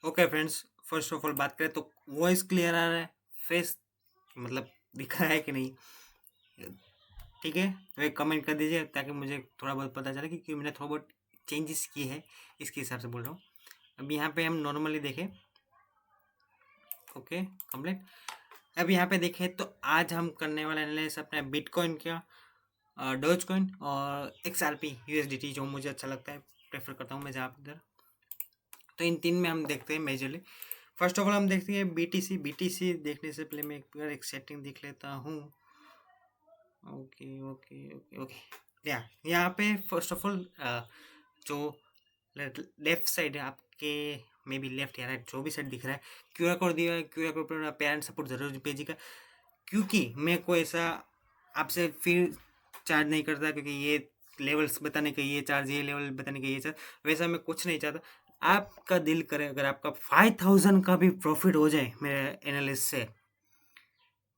Okay friends, first of all बात करें तो वॉइस क्लियर आ रहा है, फेस मतलब दिख रहा है कि नहीं? ठीक है, तो एक कमेंट कर दीजिए ताकि मुझे थोड़ा बहुत पता चले क्योंकि मैंने थोड़ा बहुत चेंजेस किए हैं, इसके हिसाब से बोल रहा हूँ। अब यहाँ पे हम नॉर्मली देखें, ओके कंप्लीट। अब यहाँ पे देखें तो आज हम करने वाला एनालिसिस अपने बिटकॉइन का, डॉज कॉइन और XRP USDT, जो मुझे अच्छा लगता है, प्रेफर करता हूँ मैं जहाँ इधर। तो इन तीन में हम देखते हैं मेजरली। फर्स्ट ऑफ ऑल हम देखते हैं BTC देखने से पहले मैं एक बार एक सेटिंग देख लेता हूँ। ओके ओके ओके ओके, यहाँ पे फर्स्ट ऑफ ऑल जो लेफ्ट साइड है आपके, मे बी लेफ्ट या राइट, जो भी साइड दिख रहा है, QR कोड दिया है। QR कोड पर पेरेंट सपोर्ट जरूर भेजिएगा, क्योंकि मैं कोई ऐसा आपसे फिर चार्ज नहीं करता क्योंकि ये लेवल्स बताने का ये चार्ज, ये लेवल बताने का ये चार्ज, वैसा मैं कुछ नहीं चाहता। आपका दिल करे अगर आपका 5000 का भी प्रॉफिट हो जाए मेरे एनालिस्ट से,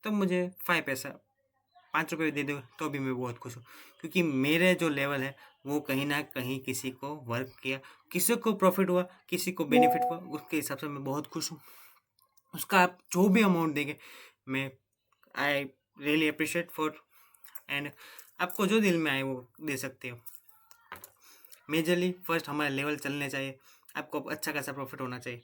तो मुझे 5 पैसा, 5 रुपये दे दो तो भी मैं बहुत खुश हूँ, क्योंकि मेरे जो लेवल है वो कहीं ना कहीं किसी को वर्क किया, किसी को प्रॉफिट हुआ, किसी को बेनिफिट हुआ, उसके हिसाब से मैं बहुत खुश हूँ। उसका आप जो भी अमाउंट देंगे, मैं I really appreciate for, and आपको जो दिल में आए वो दे सकते हो। मेजरली फर्स्ट हमारे लेवल चलने चाहिए, आपको अच्छा खासा प्रॉफिट होना चाहिए।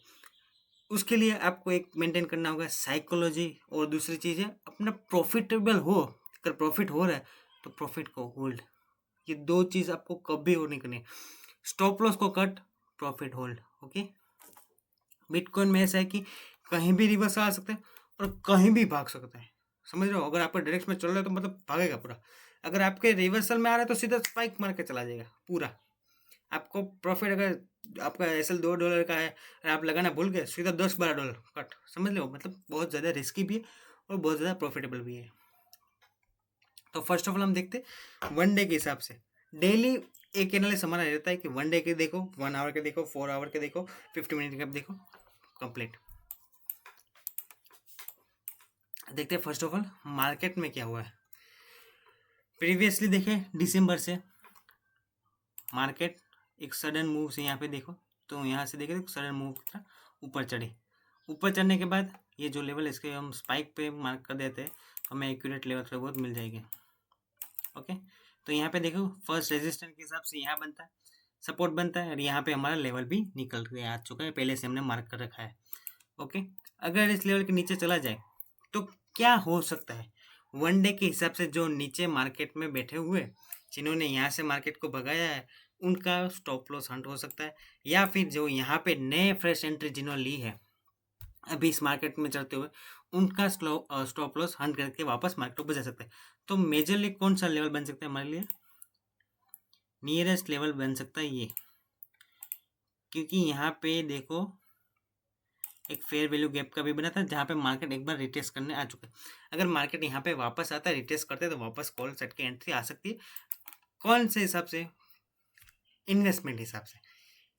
उसके लिए आपको एक मेंटेन करना होगा साइकोलॉजी, और दूसरी चीज़ है अपना प्रॉफिटेबल हो। अगर प्रॉफिट हो रहा है तो प्रॉफिट को होल्ड, ये दो चीज़ आपको कभी और नहीं करनी। स्टॉप लॉस को cut, profit hold. Okay, bitcoin में ऐसा है कि कहीं भी रिवर्स आ सकता है और कहीं भी भाग सकता है, समझ रहे हो? अगर आपका डायरेक्ट में चल रहा है तो मतलब भागेगा पूरा, अगर आपके रिवर्सल में आ रहा है तो सीधा स्पाइक मार के चला जाएगा पूरा। आपको प्रॉफिट, अगर आपका SL $2 का है और आप लगाना भूल गए, सीधा $10-12 कट, समझ लो, मतलब बहुत ज़्यादा रिस्की भी है और बहुत ज़्यादा प्रॉफिटेबल भी है। तो फर्स्ट ऑफ ऑल हम देखते वन डे के हिसाब से। डेली एक एनालिसिस हमारा रहता है कि वन डे के देखो, 1 आवर के देखो, 4 आवर के देखो, 50 मिनट के देखो, कंप्लीट। देखते हैं फर्स्ट ऑफ ऑल मार्केट में क्या हुआ है। प्रीवियसली देखें दिसंबर से मार्केट एक सडन मूव से, यहाँ पे देखो तो यहाँ से देखें तो सडन मूव की तरह ऊपर चढ़े। ऊपर चढ़ने के बाद ये जो लेवल, इसके हम स्पाइक पे मार्क कर देते हैं तो हमें एक्यूरेट लेवल थोड़ा बहुत मिल जाएगी। ओके, तो यहाँ पे देखो फर्स्ट रेजिस्टेंस के हिसाब से यहाँ बनता है, सपोर्ट बनता है, और यहाँ पे हमारा लेवल भी निकल के आ चुका है, पहले से हमने मार्क कर रखा है। ओके, अगर इस लेवल के नीचे चला जाए तो क्या हो सकता है? वन डे के हिसाब से जो नीचे मार्केट में बैठे हुए, जिन्होंने यहाँ से मार्केट को भगाया है, उनका स्टॉप लॉस हंट हो सकता है, या फिर जो यहाँ पे नए फ्रेश एंट्री जिन्होंने ली है अभी इस मार्केट में चलते हुए, उनका स्टॉप लॉस हंट करके वापस मार्केट को बचा सकता है। तो मेजरली कौन सा लेवल बन सकता है हमारे लिए? नियरेस्ट लेवल बन सकता है ये, क्योंकि यहाँ पे देखो एक फेयर वैल्यू गैप का भी बना था जहाँ पे मार्केट एक बार रिटेस्ट करने आ चुका है। अगर मार्केट यहाँ पे वापस आता है, रिटेस्ट करते हैं, तो वापस कॉल सेट की एंट्री आ सकती है। कौन से हिसाब से? इन्वेस्टमेंट हिसाब से,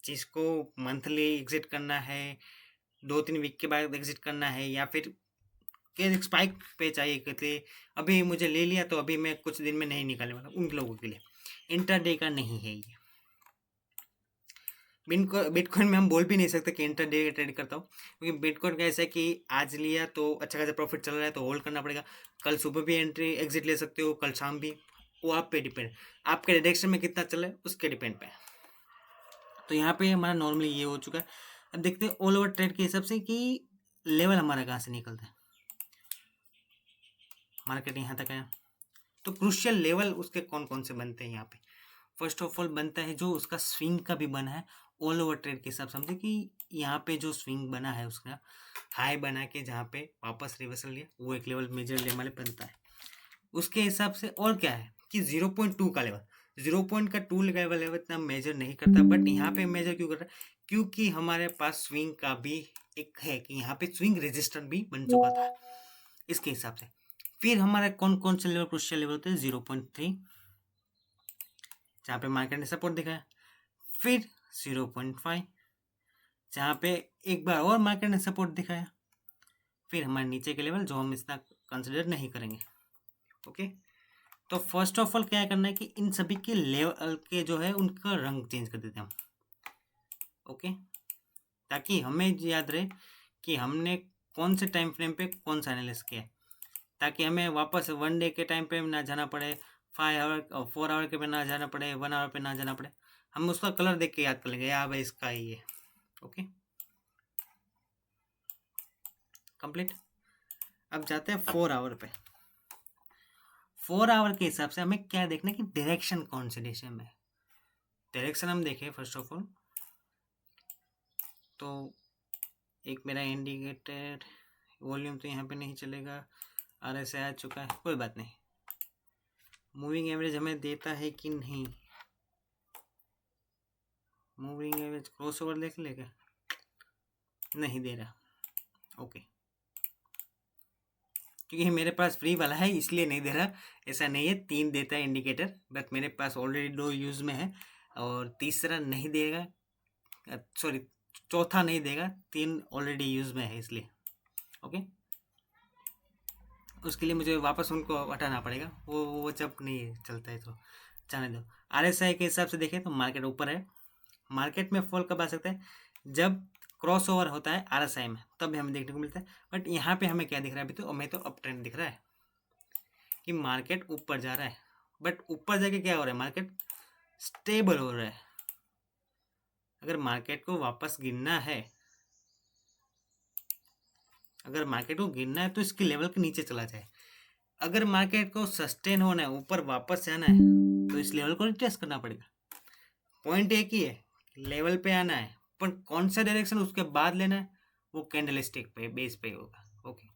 जिसको मंथली एग्जिट करना है, 2-3 वीक के बाद एग्जिट करना है, या फिर के स्पाइक पे चाहिए कि अभी मुझे ले लिया तो अभी मैं कुछ दिन में नहीं निकालने वाला, उन लोगों के लिए इंटरडे का नहीं है ये। बिटकॉइन में हम बोल भी नहीं सकते कि इंटरडे ट्रेड करता हूँ, क्योंकि बिटकॉइन का ऐसा है कि आज लिया तो अच्छा खासा प्रॉफिट चल रहा है तो होल्ड करना पड़ेगा, कल सुबह भी एंट्री एग्जिट ले सकते हो, कल शाम भी, वो आप पे डिपेंड, आपके डायरेक्शन में कितना चल रहा है उसके डिपेंड पे। तो यहाँ पे हमारा नॉर्मली ये हो चुका है। अब देखते हैं ऑल ओवर ट्रेड के हिसाब से कि लेवल हमारा कहाँ से निकलता है। मार्केट यहाँ तक आया तो क्रूशियल लेवल उसके कौन कौन से बनते हैं यहाँ पे? फर्स्ट ऑफ ऑल बनता है जो उसका स्विंग का भी बना है ऑल ओवर ट्रेड के हिसाब से, समझे कि यहाँ पे जो स्विंग बना है उसका हाई बना के जहाँ पे वापस रिवर्सल लिया, वो एक लेवल मेजर लेवल में बनता है उसके हिसाब से। और क्या है कि 0.2 का लेवल, 0.2 लेवल है, इतना मेजर नहीं करता, बट यहाँ पे मेजर क्यों कर रहा है? क्योंकि हमारे पास स्विंग का भी एक है कि यहाँ पे स्विंग रेजिस्टेंस भी बन चुका था इसके हिसाब से। फिर हमारा कौन कौन से लेवल क्रुशियल लेवल होते हैं? 0.3 जहाँ पे मार्केट ने सपोर्ट दिखाया, फिर 0.5 जहाँ पे एक बार और मार्केट ने सपोर्ट दिखाया, फिर हमारे नीचे के लेवल जो हम इतना कंसिडर नहीं करेंगे। ओके, तो फर्स्ट ऑफ ऑल क्या करना है कि इन सभी के लेवल के जो है उनका रंग चेंज कर देते हैं हम। ओके, ताकि हमें याद रहे कि हमने कौन से टाइम फ्रेम पे कौन सा एनालिसिस किया है, ताकि हमें वापस 1 डे के टाइम पे ना जाना पड़े, 5 आवर और 4 आवर के पे ना जाना पड़े, 1 आवर पे ना जाना पड़े। हम उसका कलर देख के याद कर लेंगे, यार भाई इसका ही है। Okay, complete. अब जाते हैं 4 आवर पे। 4 आवर के हिसाब से हमें क्या देखना है कि डायरेक्शन कौन से दिशा में है। डायरेक्शन हम देखें फर्स्ट ऑफ ऑल तो एक मेरा इंडिकेटर वॉल्यूम तो यहाँ पे नहीं चलेगा, RSI आ चुका है, कोई बात नहीं। मूविंग एवरेज हमें देता है कि नहीं, मूविंग एवरेज क्रॉस ओवर देख लेगा, नहीं दे रहा। ओके, क्योंकि मेरे पास फ्री वाला है इसलिए नहीं दे रहा, ऐसा नहीं है। 3 देता है इंडिकेटर, बट मेरे पास ऑलरेडी 2 यूज़ में है और तीसरा नहीं देगा, सॉरी चौथा नहीं देगा, 3 ऑलरेडी यूज़ में है इसलिए। ओके, उसके लिए मुझे वापस उनको हटाना पड़ेगा, वो जब नहीं चलता है तो जाने दो। RSI के हिसाब से देखें तो मार्केट ऊपर है। मार्केट में फॉल कब आ सकता है, जब क्रॉस ओवर होता है RSI में, तब हमें देखने को मिलता है। बट यहाँ पे हमें क्या दिख रहा है, अभी तो हमें तो अप ट्रेंड दिख रहा है कि मार्केट ऊपर जा रहा है। बट ऊपर जाके क्या हो रहा है, मार्केट स्टेबल हो रहा है। अगर मार्केट को वापस गिरना है, अगर मार्केट को गिरना है तो इसकी लेवल के नीचे चला जाए। अगर मार्केट को सस्टेन होना है, ऊपर वापस जाना है, तो इस लेवल को टेस्ट करना पड़ेगा। पॉइंट एक ही है, लेवल पे आना है, पर कौन सा डायरेक्शन उसके बाद लेना है वो कैंडलस्टिक पे बेस पे होगा। ओके,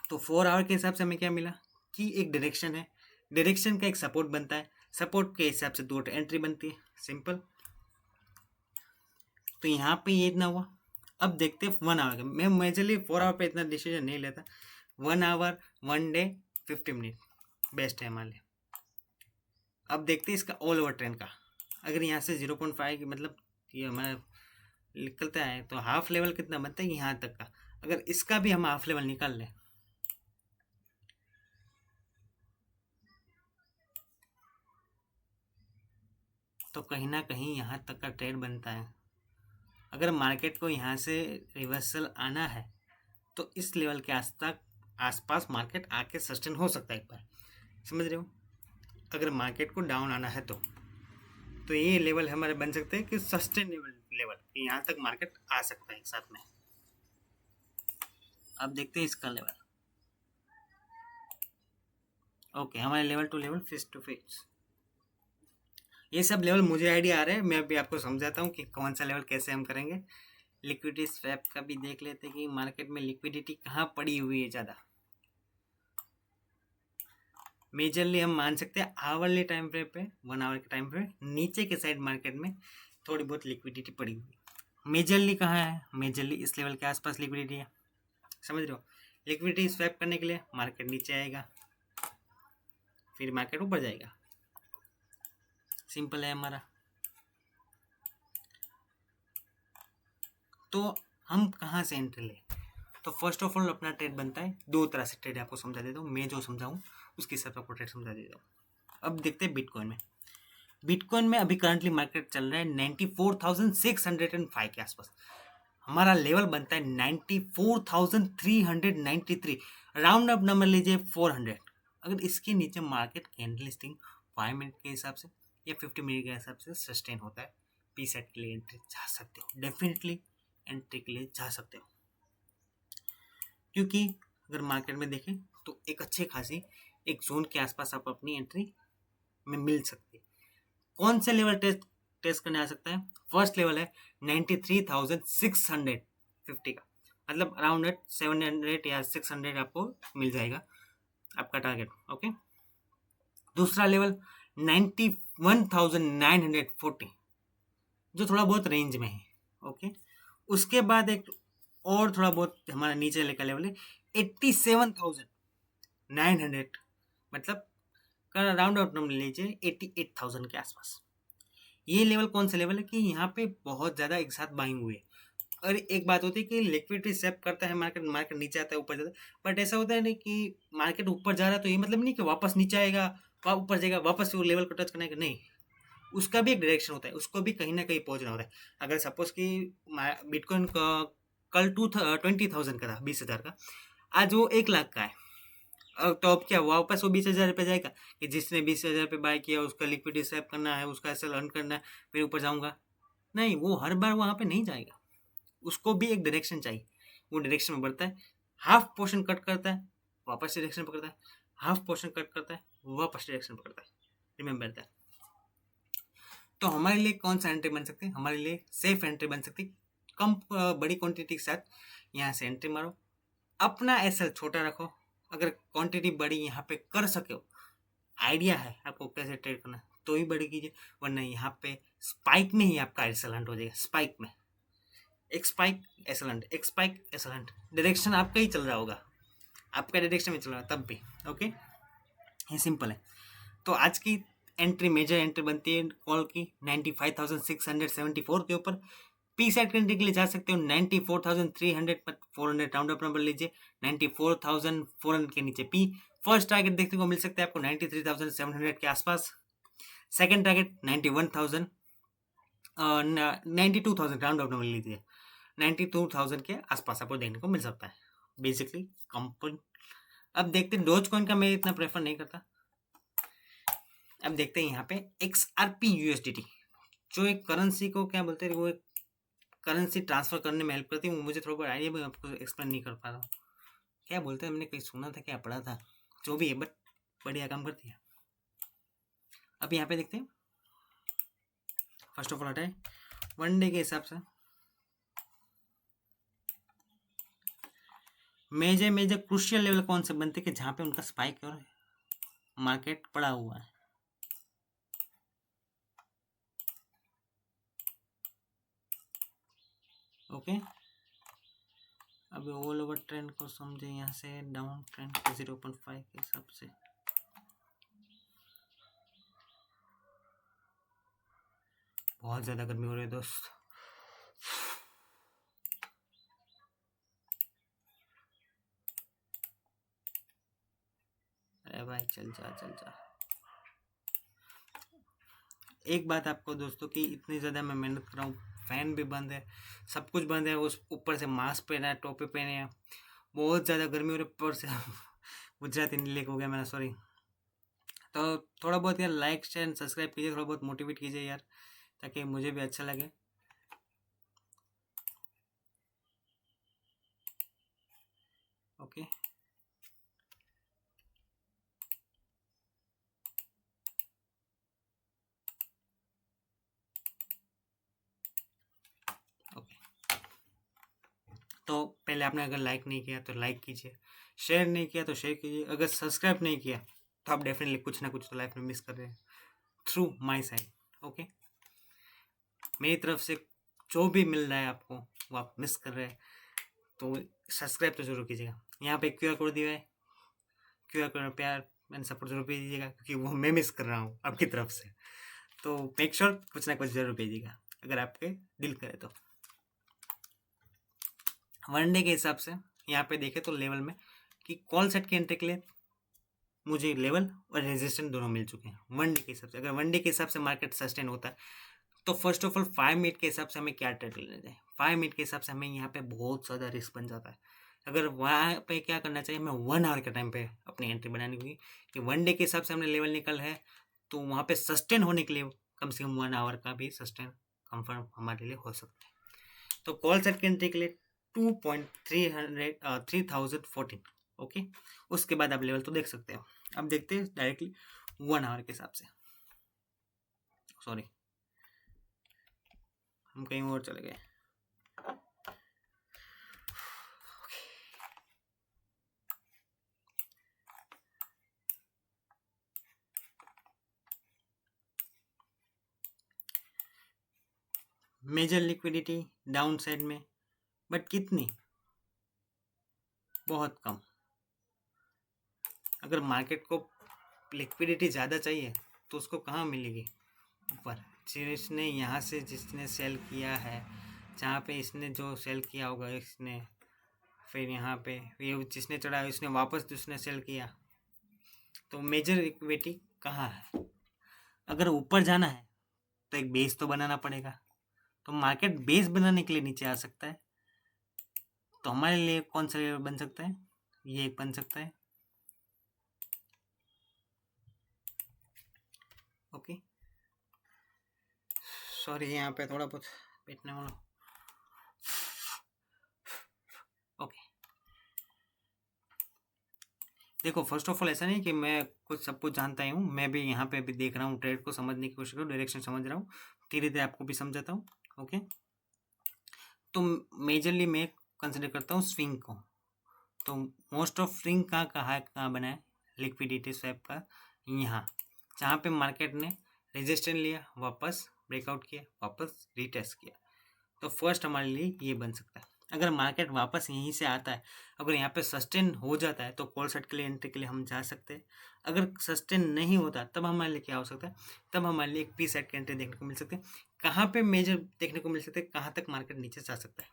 तो 4 आवर के हिसाब से हमें क्या मिला कि एक डायरेक्शन है, डायरेक्शन का एक सपोर्ट बनता है, सपोर्ट के हिसाब से 2 एंट्री बनती है, सिंपल। तो यहाँ पे ये इतना हुआ। अब देखते हैं 1 आवर का। मैं मेजरली 4 आवर पे इतना डिसीजन नहीं लेता, 1 आवर 1 डे 50 मिनट बेस्ट है हमारे लिए। अब देखते हैं इसका ऑल ओवर ट्रेंड का। अगर यहाँ से 0.5 की मतलब ये हमारा निकलता है तो हाफ लेवल कितना बनता है यहाँ तक का। अगर इसका भी हम हाफ लेवल निकाल लें तो कहीं ना कहीं यहाँ तक का ट्रेड बनता है। अगर मार्केट को यहाँ से रिवर्सल आना है तो इस लेवल के आसपास मार्केट आके सस्टेन हो सकता है एक बार, समझ रहे हो। अगर मार्केट को डाउन आना है तो ये लेवल हमारे बन सकते हैं कि सस्टेनेबल लेवल, यहाँ तक मार्केट आ सकता है एक साथ में। अब देखते हैं इसका लेवल। ओके, हमारे level to level face to face, ये सब लेवल मुझे आइडिया आ रहा है, मैं अभी आपको समझाता हूँ कि कौन सा लेवल कैसे हम करेंगे। लिक्विडिटी स्वैप का भी देख लेते हैं कि मार्केट में लिक्विडिटी कहाँ पड़ी हुई है ज़्यादा। मेजरली हम मान सकते हैं आवरली टाइम फ्रेम पे, 1 आवर के टाइम फ्रेम नीचे के साइड मार्केट में थोड़ी बहुत लिक्विडिटी पड़ी हुई। मेजरली कहाँ है, मेजरली इस लेवल के आसपास लिक्विडिटी है, समझ रहे हो। लिक्विडिटी स्वैप करने के लिए मार्केट नीचे आएगा, फिर मार्केट ऊपर जाएगा, सिंपल है हमारा। तो हम कहाँ से एंट्री लें, तो फर्स्ट ऑफ ऑल अपना ट्रेड बनता है 2 तरह से। ट्रेड आपको समझा देता हूँ, मैं जो समझाऊँ उसके हिसाब से आपको ट्रेड समझा देता हूँ। अब देखते हैं बिटकॉइन में। बिटकॉइन में अभी करंटली मार्केट चल रहा है 94,605 के आसपास। हमारा लेवल बनता है 94,393, राउंड अप नंबर लीजिए 400। अगर इसके नीचे मार्केट कैंडल स्टिक 5 मिनट के हिसाब से या 50 मिनट के हिसाब से सस्टेन होता है, पी सेट के लिए एंट्री जा सकते हो, डेफिनेटली एंट्री के लिए जा सकते हो। क्योंकि अगर मार्केट में देखें तो एक अच्छे खासी एक जोन के आसपास आप अपनी एंट्री में मिल सकती है। कौन से लेवल टेस्ट करने आ सकता है, फर्स्ट लेवल है 93,650 का, मतलब अराउंड 700 या 600 आपको मिल जाएगा आपका टारगेट। ओके, दूसरा लेवल 91,940 जो थोड़ा बहुत रेंज में है। ओके, उसके बाद एक और थोड़ा बहुत हमारा नीचे का लेवल है 87,900, मतलब राउंड आउट नंबर लीजिए 88,000 के आसपास। ये लेवल कौन सा लेवल है कि यहाँ पे बहुत ज़्यादा एक साथ बाइंग हुई है। और एक बात होती है कि लिक्विडिटी सेप करता है मार्केट, मार्केट नीचे आता है ऊपर जाता है, बट ऐसा होता है नहीं कि मार्केट ऊपर जा रहा है तो ये मतलब नहीं कि वापस नीचे आएगा ऊपर जाएगा वापस वो लेवल को टच करने का, नहीं। उसका भी एक डायरेक्शन होता है, उसको भी कहीं ना कहीं पहुंचना होता है। अगर सपोज कि बिटकॉइन कल 20,000 का था, 20,000 का, आज वो 1 लाख का है। तो अब क्या वापस वो 20,000 पे जाएगा कि जिसने 20,000 पे बाय किया उसका लिक्विडिटी स्वैप करना है, उसका ऐसा अर्न करना है, फिर ऊपर जाऊंगा? नहीं, वो हर बार वहां पे नहीं जाएगा। उसको भी एक डायरेक्शन चाहिए, वो डायरेक्शन में बढ़ता है, हाफ पोर्शन कट करता है, वापस डायरेक्शन पकड़ता है, हाफ पोर्शन कट करता है, वापस डायरेक्शन पकड़ता है। Remember that. तो हमारे लिए कौन सा एंट्री बन सकती है? हमारे लिए सेफ एंट्री बन सकती है। कम बड़ी क्वांटिटी के साथ यहाँ से एंट्री मारो, अपना एसएल छोटा रखो। अगर क्वांटिटी बड़ी यहाँ पे कर सके हो, आइडिया है आपको कैसे ट्रेड करना है, तो ही बड़ी कीजिए, वरना यहाँ पे स्पाइक में ही आपका एसएल हंट हो जाएगा। स्पाइक में एक स्पाइक एसएल हंट, एक स्पाइक एसएल हंट, डायरेक्शन आपका ही चल रहा होगा, आपका डायरेक्शन में चल रहा है तब भी। ओके, ये सिंपल है। तो आज की एंट्री, मेजर एंट्री बनती है कॉल की 95,674 के ऊपर। पी साइड एंट्री के लिए जा सकते हो 94,300 पर, 400 राउंड अप नंबर लीजिए, 94,400 के नीचे पी। फर्स्ट टारगेट देखने को मिल सकता है आपको 93,700 के आसपास। Second target 91,000, 92,000 round up number लीजिए, 92,000 के आसपास आपको देखने को मिल सकता है बेसिकली कंपनी। अब देखते हैं, डोज कॉइन का मैं इतना प्रेफर नहीं करता। अब देखते हैं यहाँ पे XRP USDT, जो एक करेंसी को क्या बोलते हैं, वो एक करेंसी ट्रांसफर करने में हेल्प करती है। मुझे थोड़ा बहुत आइडिया, मैं आपको एक्सप्लेन नहीं कर पा रहा हूँ क्या बोलते हैं, मैंने कहीं सुना था, क्या पढ़ा था, जो भी है, बट बढ़िया काम करती है। अब यहाँ पे देखते हैं, फर्स्ट ऑफ ऑल हटाए वन डे के हिसाब से मेजर मेजर क्रूशियल लेवल कौन से बनते हैं कि जहाँ पे उनका स्पाइक और मार्केट पड़ा हुआ है। ओके, अब ऑल ओवर ट्रेंड को समझे, यहाँ से डाउन ट्रेंड के 0.5 के हिसाब से बहुत ज़्यादा गर्मी हो रही है दोस्त। अरे भाई चल जा चल जा। एक बात आपको दोस्तों कि इतनी ज़्यादा मैं मेहनत कर रहा हूँ, फैन भी बंद है, सब कुछ बंद है, उस ऊपर से मास्क पहना है, टोपी पहने हैं, बहुत ज़्यादा गर्मी हो रही है, ऊपर से गुजराती नहीं लेक हो गया मेरा, सॉरी। तो थोड़ा बहुत यार लाइक शेयर सब्सक्राइब कीजिए, थोड़ा बहुत मोटिवेट कीजिए यार, ताकि मुझे भी अच्छा लगे। Okay, okay. तो पहले आपने अगर लाइक नहीं किया तो लाइक कीजिए, शेयर नहीं किया तो शेयर कीजिए, अगर सब्सक्राइब नहीं किया तो आप डेफिनेटली कुछ ना कुछ तो लाइफ में मिस कर रहे हैं थ्रू माई साइड। ओके, मेरी तरफ से जो भी मिल रहा है आपको वो आप मिस कर रहे हैं, तो सब्सक्राइब तो जरूर कीजिएगा। यहाँ पे QR कोड दिया है, QR कोड प्यार मैंने सपोर्ट जरूर कीजिएगा, क्योंकि वो मैं मिस कर रहा हूँ आपकी तरफ से। तो मेक श्योर कुछ ना कुछ जरूर भेजिएगा अगर आपके दिल करे तो। वन डे के हिसाब से यहाँ पे देखें तो लेवल में कि कॉल सेट के एंट्री के लिए मुझे लेवल और रेजिस्टेंस दोनों मिल चुके हैं वन डे के हिसाब से। अगर वन डे के हिसाब से मार्केट सस्टेन होता है तो फर्स्ट ऑफ ऑल 5 मिनट के हिसाब से हमें क्या ट्रेड लेना चाहिए? 5 मिनट के हिसाब से हमें यहाँ पे बहुत ज़्यादा रिस्क बन जाता है। अगर वहाँ पे क्या करना चाहिए, हमें 1 आवर के टाइम पे अपनी एंट्री बनानी होगी कि वन डे के हिसाब से हमने लेवल निकल है, तो वहाँ पे सस्टेन होने के लिए कम से कम 1 आवर का भी सस्टेन कंफर्म हमारे लिए हो सकता है। तो कॉल सेट की एंट्री के लिए 3014। ओके, उसके बाद आप लेवल तो देख सकते हो। अब देखते हैं डायरेक्टली 1 आवर के हिसाब से। सॉरी, हम कहीं और चले गए। मेजर लिक्विडिटी डाउन साइड में, बट कितनी? बहुत कम। अगर मार्केट को लिक्विडिटी ज़्यादा चाहिए तो उसको कहाँ मिलेगी? ऊपर। जिसने यहाँ से जिसने सेल किया है, जहाँ पे इसने जो सेल किया होगा इसने, फिर यहाँ पे ये जिसने चढ़ा इसने वापस जिसने सेल किया, तो मेजर लिक्विडिटी कहाँ है? अगर ऊपर जाना है तो एक बेस तो बनाना पड़ेगा। तो मार्केट बेस बनाने के लिए नीचे आ सकता है। तो हमारे लिए कौन सा लेवल बन सकता है? ये एक बन सकता है। ओके, सॉरी यहाँ पे थोड़ा बहुत बैठने वाला। ओके, देखो फर्स्ट ऑफ ऑल ऐसा नहीं कि मैं कुछ सब कुछ जानता ही हूँ, मैं भी यहाँ पे अभी देख रहा हूँ, ट्रेड को समझने की कोशिश करूँ, डायरेक्शन समझ रहा हूँ, धीरे धीरे आपको भी समझाता हूँ। ओके, तो मेजरली मैं कंसिडर करता हूँ स्विंग को। तो मोस्ट ऑफ स्विंग कहाँ बना है? लिक्विडिटी स्वैप का यहाँ, जहाँ पे मार्केट ने रेजिस्टेंस लिया, वापस ब्रेकआउट किया, वापस रीटेस्ट किया। तो फर्स्ट हमारे लिए ये बन सकता है। अगर मार्केट वापस यहीं से आता है, अगर यहाँ पे सस्टेन हो जाता है तो कॉल सेट के लिए एंट्री के लिए हम जा सकते हैं। अगर सस्टेन नहीं होता तब हमारे लिए क्या हो सकता है? तब हमारे लिए एक पी सेट की एंट्री देखने को मिल सकती है। कहाँ पे मेजर देखने को मिल सकते हैं, कहाँ तक मार्केट नीचे जा सकता है?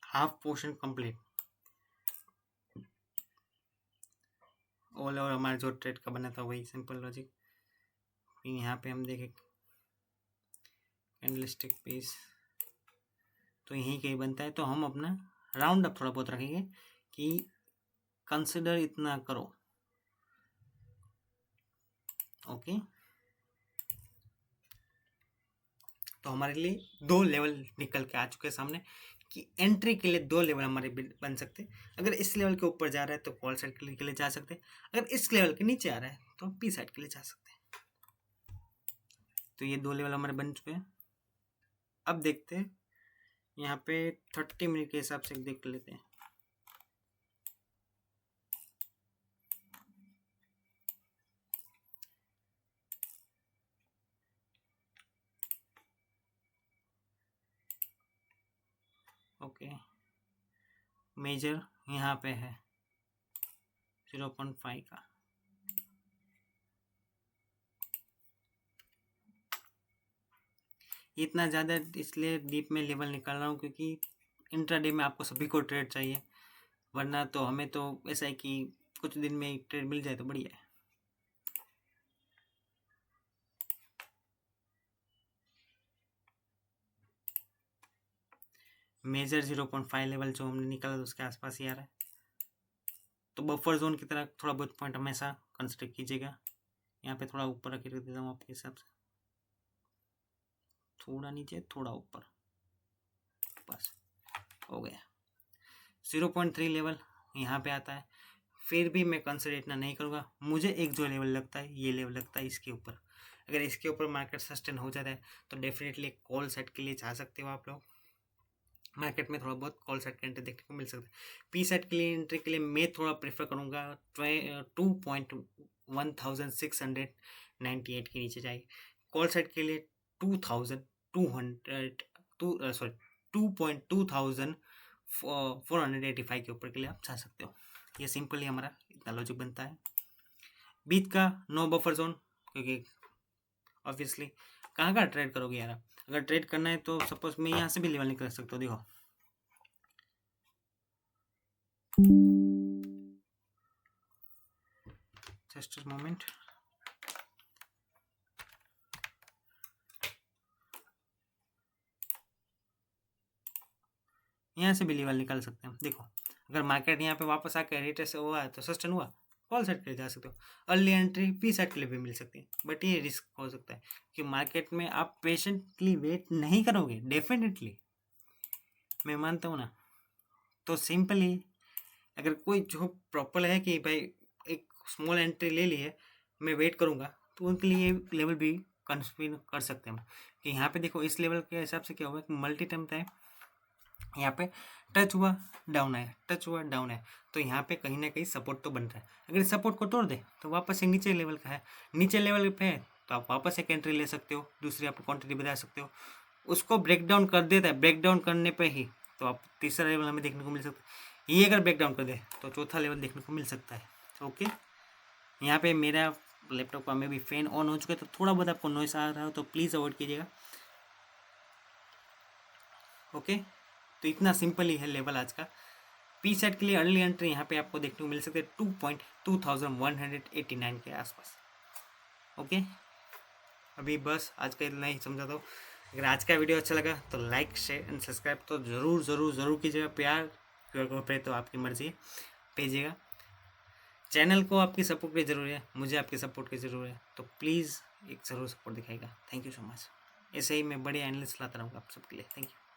Half portion complete all over हमारा जो ट्रेड का बना था वही सिंपल लॉजिक। यहाँ पे हम देखें कैंडलस्टिक पीस तो यहीं कहीं बनता है, तो हम अपना राउंड अप थोड़ा बहुत रखेंगे कि कंसिडर इतना करो। ओके, तो हमारे लिए दो लेवल निकल के आ चुके हैं सामने कि एंट्री के लिए दो लेवल हमारे बन सकते हैं। अगर इस लेवल के ऊपर जा रहा है तो कॉल साइड के लिए जा सकते हैं, अगर इस लेवल के नीचे आ रहा है तो हम पी साइड के लिए जा सकते हैं। तो ये दो लेवल हमारे बन चुके हैं। अब देखते हैं यहाँ पे 30 मिनट के हिसाब से देख लेते हैं। ओके, मेजर यहाँ पे है 0.5 का। इतना ज़्यादा इसलिए डीप में लेवल निकाल रहा हूँ क्योंकि इंट्राडे में आपको सभी को ट्रेड चाहिए, वरना तो हमें तो ऐसा है कि कुछ दिन में ट्रेड मिल जाए तो बढ़िया है। मेजर 0.5 लेवल जो हमने निकाला तो उसके आसपास ही आ रहा है। तो बफर जोन की तरह थोड़ा बहुत पॉइंट हमेशा कंसिडर कीजिएगा। यहाँ पे थोड़ा ऊपर रख देता हूँ आपके हिसाब से, थोड़ा नीचे थोड़ा ऊपर, बस हो गया। 0.3 लेवल यहाँ पे आता है, फिर भी मैं कंसिडर इतना नहीं करूँगा। मुझे एक जो लेवल लगता है, ये लेवल लगता है इसके ऊपर। अगर इसके ऊपर मार्केट सस्टेन हो जाता है तो डेफिनेटली कॉल सेट के लिए जा सकते हो आप लोग। मार्केट में थोड़ा बहुत कॉल सेट के एंट्री देखने को मिल सकता है। पी सेट के लिए एंट्री के लिए मैं थोड़ा प्रेफर करूँगा 2.1698 के नीचे जाएगी। कॉल सेट के लिए 2200 सॉरी 2.2485 के ऊपर के लिए आप जा सकते हो। ये सिंपली हमारा इतना लॉजिक बनता है। बीच का नो बफर जोन, क्योंकि ऑब्वियसली कहाँ ट्रेड करोगे यार आप? अगर ट्रेड करना है तो सपोज मैं यहाँ से भी लेवल निकल सकता हूँ। देखो जस्ट अ मोमेंट, यहाँ से भी लेवल निकाल सकते हैं। देखो अगर मार्केट यहाँ पे वापस आकर रिटेस्ट हुआ है तो सस्टेन हुआ, कॉल सेट के लिए जा सकते हो। अर्ली एंट्री पी सेट के लिए भी मिल सकती है, बट ये रिस्क हो सकता है कि मार्केट में आप पेशेंटली वेट नहीं करोगे। डेफिनेटली मैं मानता हूँ ना, तो सिंपली अगर कोई जो प्रॉपर है कि भाई एक स्मॉल एंट्री ले ली है, मैं वेट करूँगा, तो उनके लिए लेवल भी कंसिडर कर सकते हैं हम। कि यहाँ पे देखो इस लेवल के हिसाब से क्या हुआ कि मल्टी टाइम था, यहाँ पे टच हुआ डाउन है, टच हुआ डाउन है, तो यहाँ पे कहीं ना कहीं सपोर्ट तो बन रहा है। अगर सपोर्ट को तोड़ दे तो वापस से नीचे लेवल का है, नीचे लेवल पे है तो आप वापस एक एंट्री ले सकते हो, दूसरी आप क्वांटिटी बता सकते हो। उसको ब्रेक डाउन कर देता है, ब्रेक डाउन करने पे ही तो आप तीसरा लेवल हमें देखने को मिल सकता है। ये अगर ब्रेक डाउन कर दे तो चौथा लेवल देखने को मिल सकता है। ओके, यहाँ पे मेरा लैपटॉप का में भी फैन ऑन हो चुका है, तो थोड़ा बहुत आपको नॉइस आ रहा हो तो प्लीज़ अवॉइड कीजिएगा। ओके, तो इतना सिंपल ही है लेवल आज का। पी सेट के लिए अर्ली एंट्री यहाँ पे आपको देखने को मिल सकते हैं 2.2189 के आसपास। ओके, अभी बस आज का इतना ही समझाता हूँ। अगर आज का वीडियो अच्छा लगा तो लाइक शेयर एंड सब्सक्राइब तो ज़रूर ज़रूर ज़रूर कीजिएगा। प्यार पे तो आपकी मर्जी है, भेजिएगा। चैनल को आपकी सपोर्ट की ज़रूरत है, मुझे आपकी सपोर्ट की ज़रूरत है, तो प्लीज़ एक ज़रूर सपोर्ट दिखाएगा। Thank you so much. ऐसे ही मैं बड़े एनालिस्ट लाता रहूँगा आप सबके लिए। Thank you.